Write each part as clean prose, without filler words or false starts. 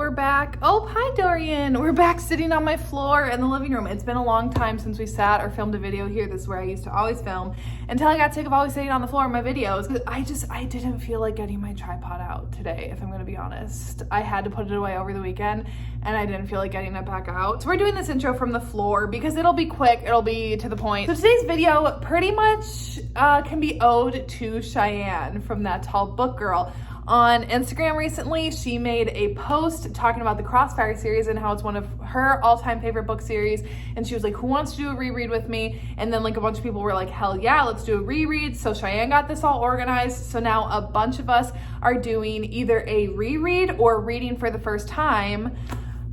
We're back. Oh, hi Dorian. We're back sitting on my floor in the living room. It's been a long time since we sat or filmed a video here. This is where I used to always film until I got sick of always sitting on the floor in my videos. I didn't feel like getting my tripod out today, if I'm gonna be honest. I had to put it away over the weekend and I didn't feel like getting it back out. So we're doing this intro from the floor because it'll be quick, it'll be to the point. So today's video pretty much can be owed to Cheyenne from That Tall Book Girl. On Instagram recently, she made a post talking about the Crossfire series and how it's one of her all-time favorite book series. And she was like, who wants to do a reread with me? And then like a bunch of people were like, hell yeah, let's do a reread. So Cheyenne got this all organized. So now a bunch of us are doing either a reread or reading for the first time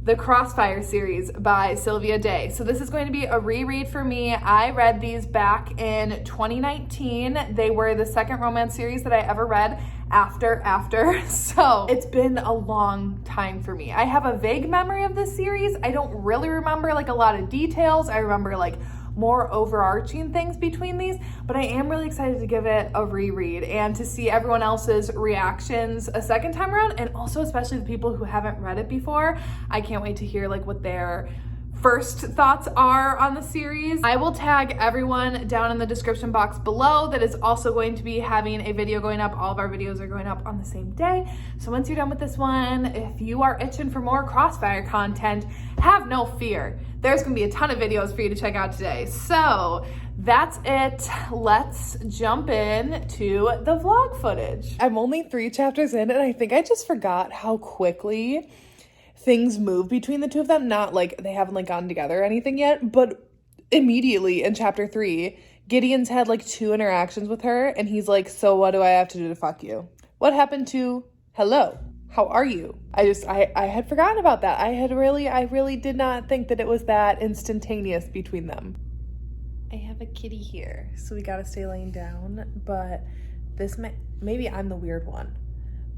the Crossfire series by Sylvia Day. So this is going to be a reread for me. I read these back in 2019. They were the second romance series that I ever read after. So it's been a long time for me. I have a vague memory of this series. I don't really remember like a lot of details. I remember like more overarching things between these, but I am really excited to give it a reread and to see everyone else's reactions a second time around, and also especially the people who haven't read it before. I can't wait to hear like what their first thoughts are on the series. I will tag everyone down in the description box below that is also going to be having a video going up. All of our videos are going up on the same day. So once you're done with this one, if you are itching for more Crossfire content, have no fear. There's gonna be a ton of videos for you to check out today. So that's it. Let's jump in to the vlog footage. I'm only 3 chapters in and I think I just forgot how quickly things move between the two of them. Not like they haven't like gotten together or anything yet, but immediately in chapter 3, Gideon's had like 2 interactions with her and he's like, so what do I have to do to fuck you? What happened to hello? How are you? I had forgotten about that. I really did not think that it was that instantaneous between them. I have a kitty here, so we gotta stay laying down, but maybe I'm the weird one.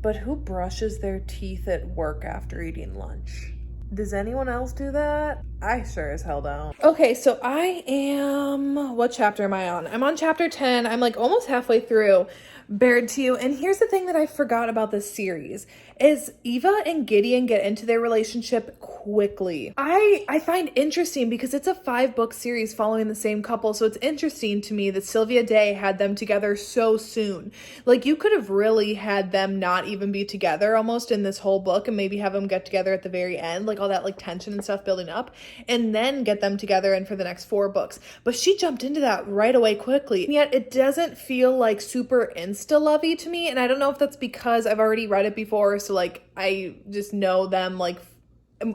But who brushes their teeth at work after eating lunch? Does anyone else do that? I sure as hell don't. Okay, so what chapter am I on? I'm on chapter 10. I'm like almost halfway through Bared to You. And here's the thing that I forgot about this series is Eva and Gideon get into their relationship quickly. I find interesting because it's a 5-book series following the same couple. So it's interesting to me that Sylvia Day had them together so soon. Like you could have really had them not even be together almost in this whole book and maybe have them get together at the very end, like all that like tension and stuff building up, and then get them together and for the next 4 books. But she jumped into that right away quickly. And yet it doesn't feel like super insta-lovey to me. And I don't know if that's because I've already read it before. So like I just know them like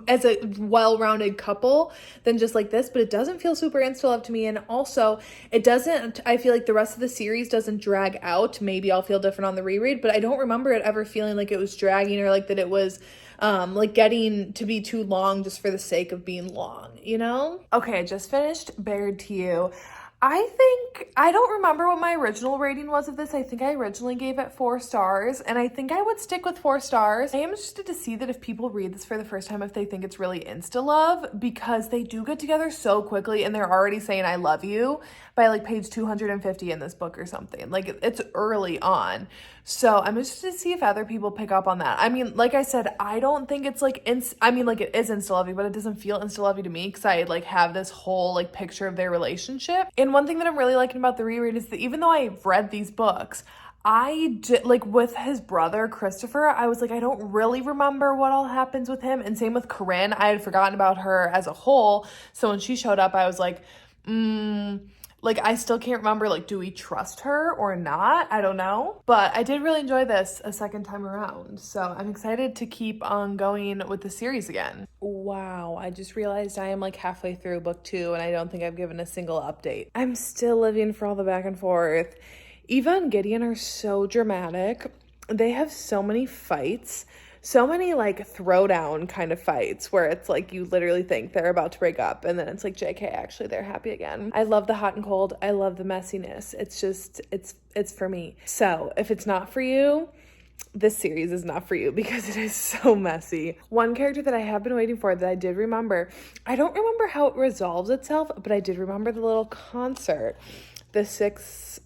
as a well-rounded couple than just like this, but it doesn't feel super insta-love to me. And also I feel like the rest of the series doesn't drag out. Maybe I'll feel different on the reread, but I don't remember it ever feeling like it was dragging or like that it was like getting to be too long just for the sake of being long, you know? Okay, I just finished Bared to You. I don't remember what my original rating was of this. I think I originally gave it 4 stars, and I think I would stick with 4 stars. I am interested to see that if people read this for the first time, if they think it's really insta-love, because they do get together so quickly, and they're already saying I love you by like page 250 in this book or something. Like it's early on. So I'm interested to see if other people pick up on that. I mean, like I said, I don't think it's like, it is insta-lovey, but it doesn't feel insta-lovey to me because I like have this whole like picture of their relationship. And one thing that I'm really liking about the reread is that even though I've read these books, like with his brother, Christopher, I was like, I don't really remember what all happens with him. And same with Corinne. I had forgotten about her as a whole. So when she showed up, I was like, like, I still can't remember, like, do we trust her or not? I don't know. But I did really enjoy this a second time around. So I'm excited to keep on going with the series again. Wow, I just realized I am like halfway through book 2 and I don't think I've given a single update. I'm still living for all the back and forth. Eva and Gideon are so dramatic. They have so many fights. So many like throwdown kind of fights where it's like you literally think they're about to break up and then it's like JK, actually they're happy again. I love the hot and cold. I love the messiness. It's just it's for me. So if it's not for you, this series is not for you because it is so messy. One character that I have been waiting for that I did remember, I don't remember how it resolves itself, but I did remember the little concert, the six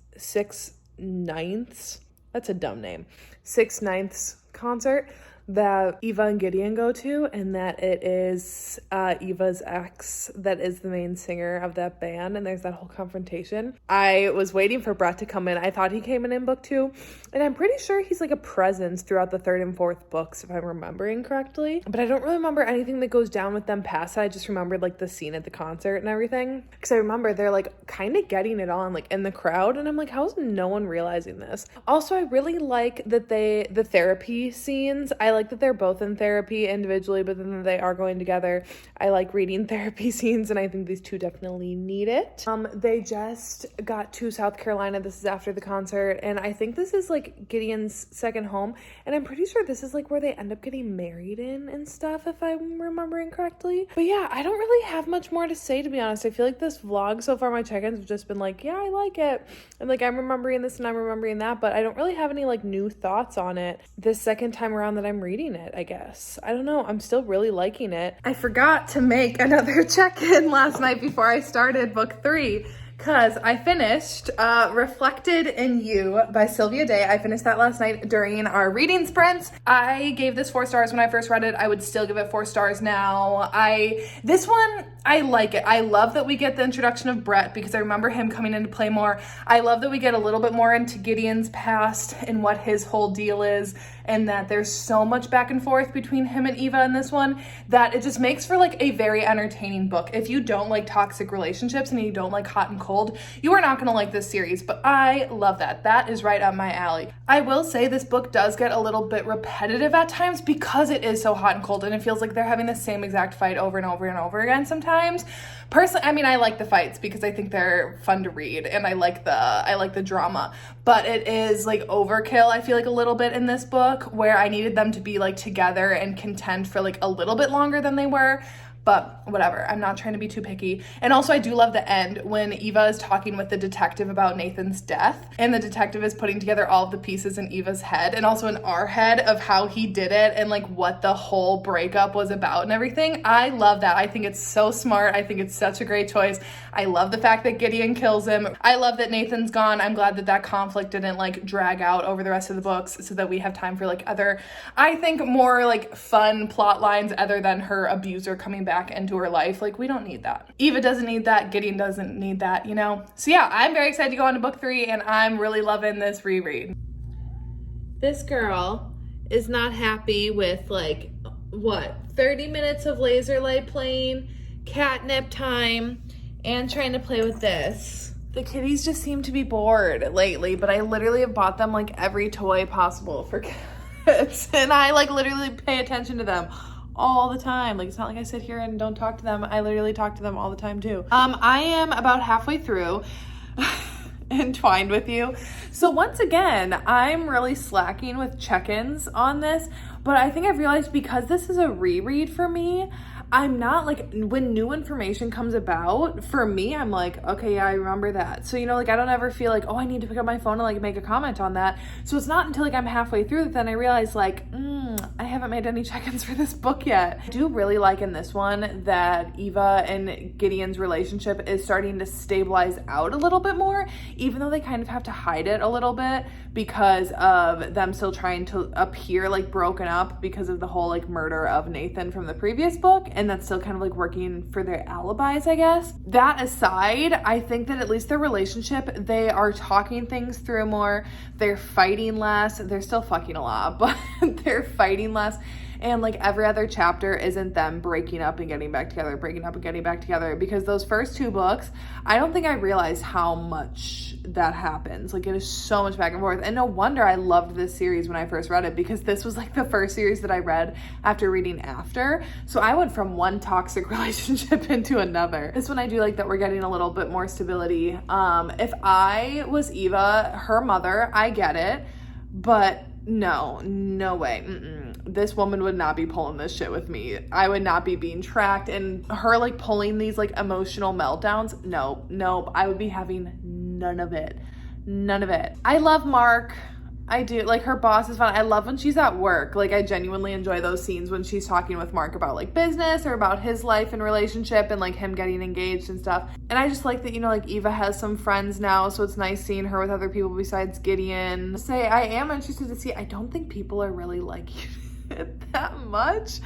ninths, that's a dumb name, 6/9 concert. that Eva and Gideon go to, and that it is Eva's ex that is the main singer of that band, and there's that whole confrontation. I was waiting for Brett to come in. I thought he came in book 2, and I'm pretty sure he's like a presence throughout the 3rd and 4th books, if I'm remembering correctly, but I don't really remember anything that goes down with them past that. I just remembered like the scene at the concert and everything, because I remember they're like kind of getting it on like in the crowd, and I'm like, how's no one realizing this? Also, I really like that the therapy scenes, I like that they're both in therapy individually, but then they are going together. I like reading therapy scenes, and I think these two definitely need it. They just got to South Carolina. This is after the concert, and I think this is like Gideon's second home, and I'm pretty sure this is like where they end up getting married in and stuff, if I'm remembering correctly. But yeah, I don't really have much more to say, to be honest. I feel like this vlog so far, my check-ins have just been like, yeah, I like it, and like I'm remembering this and I'm remembering that, but I don't really have any like new thoughts on it this second time around that I'm reading it, I guess. I don't know. I'm still really liking it. I forgot to make another check-in last night before I started book 3, because I finished Reflected in You by Sylvia Day. I finished that last night during our reading sprints. I gave this 4 stars when I first read it. I would still give it 4 stars now. This one, I like it. I love that we get the introduction of Brett, because I remember him coming into play more. I love that we get a little bit more into Gideon's past and what his whole deal is, and that there's so much back and forth between him and Eva in this one that it just makes for like a very entertaining book. If you don't like toxic relationships and you don't like hot and cold, you are not going to like this series, but I love that. That is right up my alley. I will say this book does get a little bit repetitive at times because it is so hot and cold, and it feels like they're having the same exact fight over and over and over again sometimes. Personally, I mean, I like the fights because I think they're fun to read, and I like the drama, but it is like overkill, I feel like, a little bit in this book, where I needed them to be like together and content for like a little bit longer than they were. But whatever, I'm not trying to be too picky. And also, I do love the end when Eva is talking with the detective about Nathan's death, and the detective is putting together all of the pieces in Eva's head and also in our head of how he did it and like what the whole breakup was about and everything. I love that. I think it's so smart. I think it's such a great choice. I love the fact that Gideon kills him. I love that Nathan's gone. I'm glad that that conflict didn't like drag out over the rest of the books, so that we have time for like other, I think, more like fun plot lines other than her abuser coming back into her life. Like, we don't need that. Eva doesn't need that. Gideon doesn't need that, you know? So yeah, I'm very excited to go on to book 3, and I'm really loving this reread. This girl is not happy with like, what, 30 minutes of laser light playing, catnip time, and trying to play with this. The kitties just seem to be bored lately, but I literally have bought them like every toy possible for kids, and I like literally pay attention to them all the time. Like, it's not like I sit here and don't talk to them. I literally talk to them all the time too. I am about halfway through Entwined with You. So once again, I'm really slacking with check-ins on this, but I think I've realized because this is a reread for me, I'm not like, when new information comes about, for me, I'm like, okay, yeah, I remember that. So, you know, like, I don't ever feel like, oh, I need to pick up my phone and like make a comment on that. So it's not until like I'm halfway through that then I realize like, I haven't made any check-ins for this book yet. I do really like in this one that Eva and Gideon's relationship is starting to stabilize out a little bit more, even though they kind of have to hide it a little bit because of them still trying to appear like broken up because of the whole like murder of Nathan from the previous book. And that's still kind of like working for their alibis, I guess. That aside, I think that at least their relationship, they are talking things through more. They're fighting less. They're still fucking a lot, but they're fighting less. And like every other chapter isn't them breaking up and getting back together, breaking up and getting back together, because those first 2 books, I don't think I realized how much that happens. Like, it is so much back and forth. And no wonder I loved this series when I first read it, because this was like the first series that I read after reading After. So I went from one toxic relationship into another. This one, I do like that we're getting a little bit more stability. If I was Eva, her mother, I get it, but no way. This woman would not be pulling this shit with me. I would not be being tracked, and her like pulling these like emotional meltdowns. Nope. I would be having none of it. I love Mark. I do. Like, her boss is fun. I love when she's at work. Like, I genuinely enjoy those scenes when she's talking with Mark about like business or about his life and relationship and like him getting engaged and stuff. And I just like that, you know, like Eva has some friends now, so it's nice seeing her with other people besides Gideon. I am interested to see. I don't think people are really like it that much.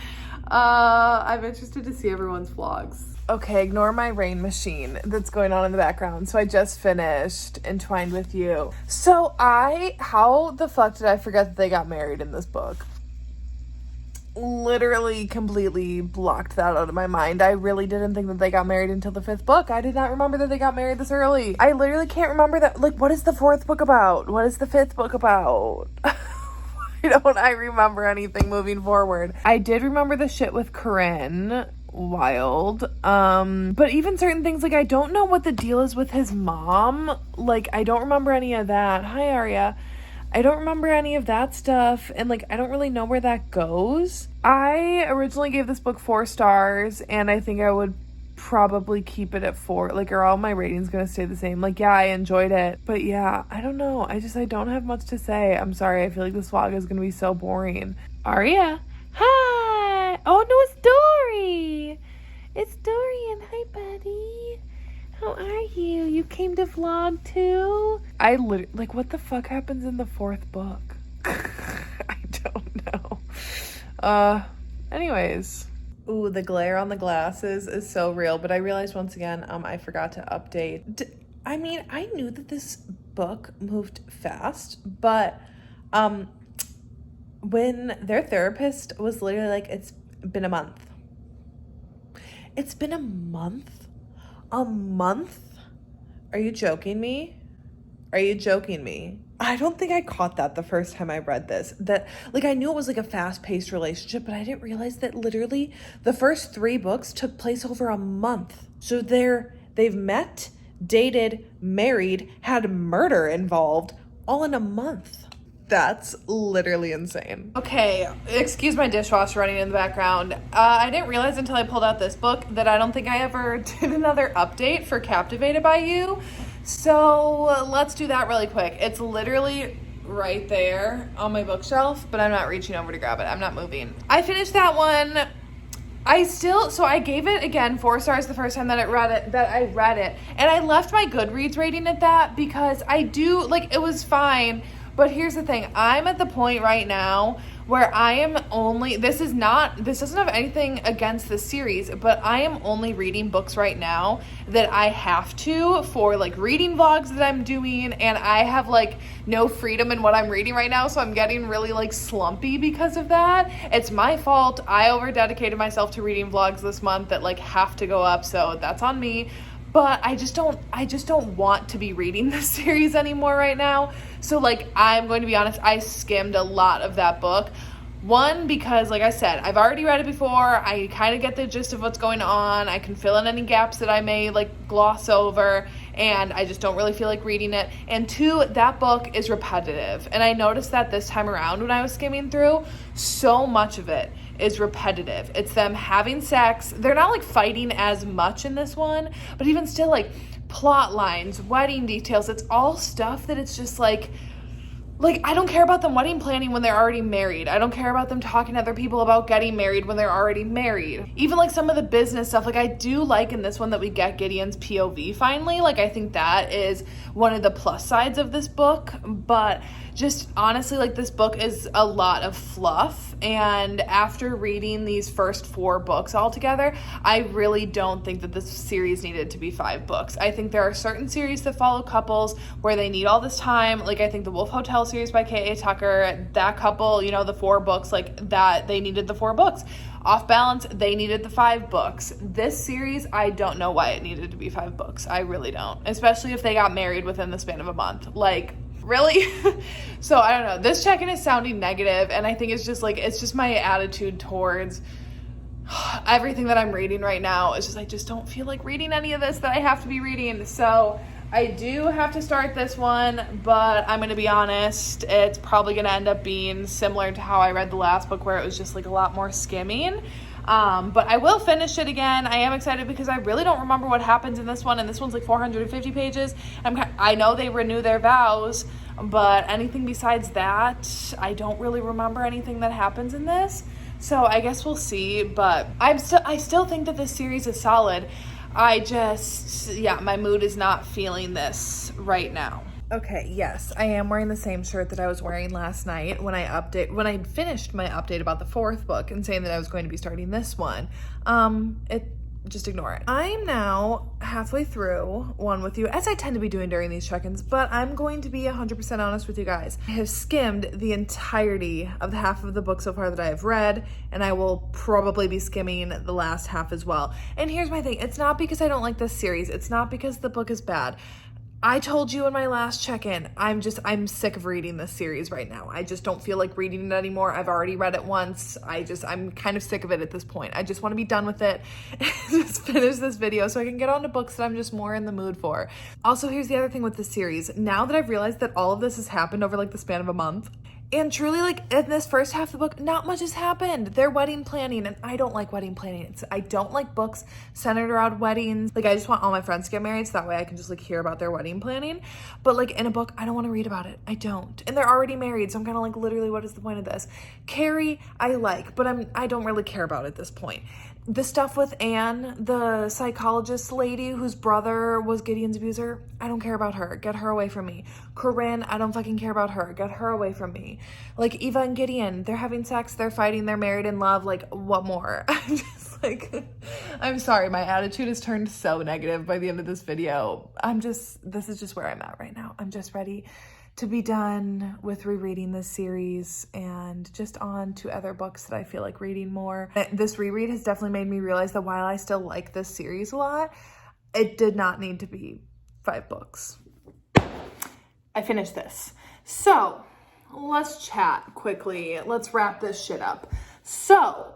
I'm interested to see everyone's vlogs. Okay, ignore my rain machine that's going on in the background. So I just finished Entwined with You. So how the fuck did I forget that they got married in this book? Literally completely blocked that out of my mind. I really didn't think that they got married until the 5th book. I did not remember that they got married this early. I literally can't remember that. Like, what is the 4th book about? What is the 5th book about? Why don't I remember anything moving forward? I did remember the shit with Corinne. Wild. But even certain things, like, I don't know what the deal is with his mom. Like, I don't remember any of that. Hi, Arya. I don't remember any of that stuff, and, like, I don't really know where that goes. I originally gave this book 4 stars, and I think I would probably keep it at 4. Like, are all my ratings gonna stay the same? Like, yeah, I enjoyed it, but yeah, I don't know. I don't have much to say. I'm sorry. I feel like this vlog is gonna be so boring. Arya, hi. Oh, no, it's Dory. It's Dorian. Hi, buddy. How are you? You came to vlog too? I literally, like, what the fuck happens in the 4th book? I don't know. Anyways. Ooh, the glare on the glasses is so real, but I realized once again, I forgot to update. I mean, I knew that this book moved fast, but, when their therapist was literally like, it's been a month. It's been a month? A month? Are you joking me? Are you joking me? I don't think I caught that the first time I read this. That, like, I knew it was like a fast-paced relationship, but I didn't realize that literally the first 3 books took place over a month. So they've met, dated, married, had murder involved, all in a month. That's literally insane. Okay, excuse my dishwasher running in the background. I didn't realize until I pulled out this book that I don't think I ever did another update for Captivated by You. So let's do that really quick. It's literally right there on my bookshelf, but I'm not reaching over to grab it. I'm not moving. I finished that one. I gave it, again, 4 stars the first time that I read it. And I left my Goodreads rating at that because it was fine. But here's the thing, I'm at the point right now where I am only, this doesn't have anything against the series, but I am only reading books right now that I have to for, like, reading vlogs that I'm doing, and I have, like, no freedom in what I'm reading right now, so I'm getting really, like, slumpy because of that. It's my fault. I over-dedicated myself to reading vlogs this month that, like, have to go up, so that's on me. But I just don't want to be reading this series anymore right now. So, like, I'm going to be honest, I skimmed a lot of that book. One, because, like I said, I've already read it before. I kind of get the gist of what's going on. I can fill in any gaps that I may, like, gloss over. And I just don't really feel like reading it. And 2, that book is repetitive. And I noticed that this time around when I was skimming through, so much of it is repetitive. It's them having sex. They're not, like, fighting as much in this one, but even still, like, plot lines, wedding details, it's all stuff that it's just like I don't care about them wedding planning when they're already married. I don't care about them talking to other people about getting married when they're already married. Even, like, some of the business stuff, like, I do like in this one that we get Gideon's POV finally. Like, I think that is one of the plus sides of this book, but just honestly, like, this book is a lot of fluff, and after reading these first 4 books all together, I really don't think that this series needed to be 5 books. I think there are certain series that follow couples where they need all this time. Like, I think the Wolf Hotel series by K.A. Tucker, that couple, the 4 books, like, that, they needed the 4 books. Off Balance, they needed the 5 books. This series, I don't know why it needed to be 5 books. I really don't. Especially if they got married within the span of a month. Like, really? So, I don't know. This check-in is sounding negative, and I think it's just my attitude towards everything that I'm reading right now. It's just, I just don't feel like reading any of this that I have to be reading. So, I do have to start this one, but I'm going to be honest, it's probably going to end up being similar to how I read the last book, where it was just, like, a lot more skimming. But I will finish it again. I am excited because I really don't remember what happens in this one, and this one's like 450 pages. I know they renew their vows, but anything besides that, I don't really remember anything that happens in this. So I guess we'll see, but I still think that this series is solid. My mood is not feeling this right now. Okay, yes, I am wearing the same shirt that I was wearing last night when I finished my update about the 4th book and saying that I was going to be starting this one. Just ignore it. I'm now halfway through One With You, as I tend to be doing during these check-ins, but I'm going to be 100% honest with you guys. I have skimmed the entirety of the half of the book so far that I have read, and I will probably be skimming the last half as well. And here's my thing. It's not because I don't like this series. It's not because the book is bad. I told you in my last check-in, I'm sick of reading this series right now. I just don't feel like reading it anymore. I've already read it once. I'm kind of sick of it at this point. I just want to be done with it and just finish this video so I can get on to books that I'm just more in the mood for. Also, here's the other thing with this series. Now that I've realized that all of this has happened over like the span of a month, and truly, like, in this first half of the book, not much has happened. They're wedding planning, and I don't like wedding planning. I don't like books centered around weddings. Like, I just want all my friends to get married so that way I can just, like, hear about their wedding planning. But, like, in a book, I don't want to read about it. I don't. And they're already married, so I'm kind of like, literally, what is the point of this? Carrie, I like, but I don't really care about at this point. The stuff with Anne, the psychologist lady whose brother was Gideon's abuser, I don't care about her. Get her away from me. Corinne, I don't fucking care about her. Get her away from me. Like, Eva and Gideon, they're having sex, they're fighting, they're married in love. Like, what more? I'm just like, I'm sorry, my attitude has turned so negative by the end of this video. This is just where I'm at right now. I'm just ready to be done with rereading this series and just on to other books that I feel like reading more. This reread has definitely made me realize that while I still like this series a lot, it did not need to be 5 books. I finished this. So let's chat quickly. Let's wrap this shit up. So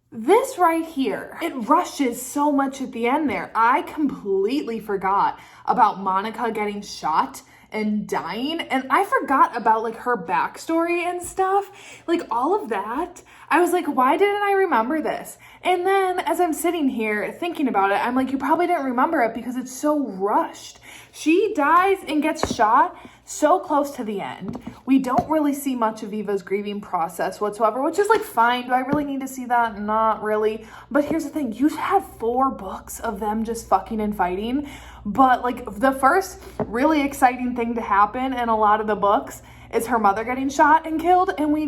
this right here, it rushes so much at the end there. I completely forgot about Monica getting shot and dying, and I forgot about like her backstory and stuff, like all of that. I was like, why didn't I remember this? And then as I'm sitting here thinking about it, I'm like, you probably didn't remember it because it's so rushed. She dies and gets shot so close to the end. We don't really see much of Eva's grieving process whatsoever, which is like fine. Do I really need to see that? Not really. But here's the thing, you had 4 books of them just fucking and fighting. But like the first really exciting thing to happen in a lot of the books is her mother getting shot and killed. And we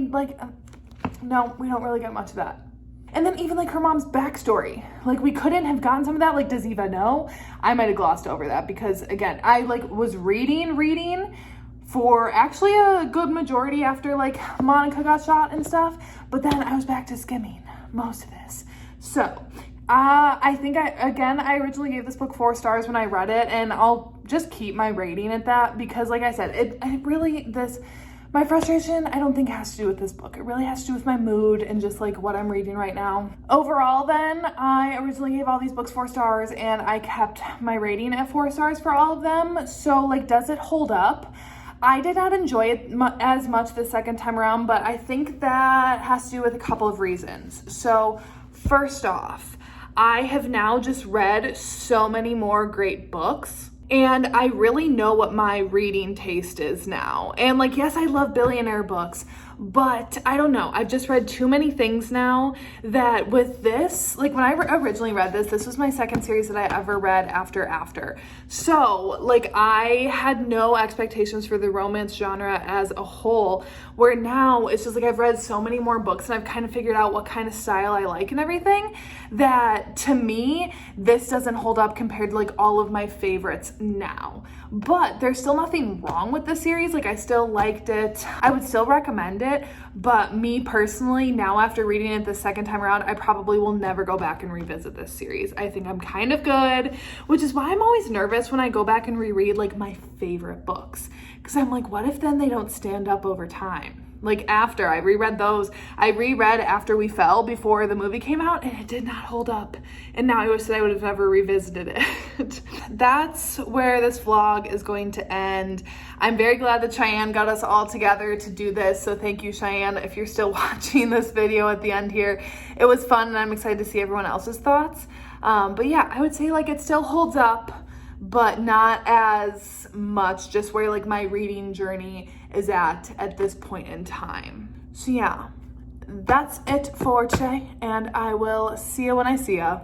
no, we don't really get much of that. And then even like her mom's backstory, like we couldn't have gotten some of that. Like, does Eva know? I might have glossed over that because again, I like was reading for actually a good majority after like Monica got shot and stuff. But then I was back to skimming most of this. So I think I originally gave this book 4 stars when I read it, and I'll just keep my rating at that because like I said, it really, my frustration, I don't think has to do with this book. It really has to do with my mood and just like what I'm reading right now. Overall then, I originally gave all these books 4 stars and I kept my rating at 4 stars for all of them. So like, does it hold up? I did not enjoy it as much the second time around, but I think that has to do with a couple of reasons. So first off, I have now just read so many more great books, and I really know what my reading taste is now. And like, yes, I love billionaire books, but I don't know. I've just read too many things now that with this, like when I originally read this was my second series that I ever read after. So like I had no expectations for the romance genre as a whole, where now it's just like I've read so many more books and I've kind of figured out what kind of style I like and everything, that to me, this doesn't hold up compared to like all of my favorites now. But there's still nothing wrong with the series. Like I still liked it. I would still recommend it. But me personally, now after reading it the second time around, I probably will never go back and revisit this series. I think I'm kind of good, which is why I'm always nervous when I go back and reread like my favorite books. Because I'm like, what if then they don't stand up over time? Like after I reread those, I reread After We Fell before the movie came out and it did not hold up. And now I wish that I would have never revisited it. That's where this vlog is going to end. I'm very glad that Cheyenne got us all together to do this. So thank you, Cheyenne, if you're still watching this video at the end here. It was fun and I'm excited to see everyone else's thoughts. But yeah, I would say like it still holds up, but not as much, just where like my reading journey is at this point in time. So yeah, that's it for today, and I will see you when I see ya.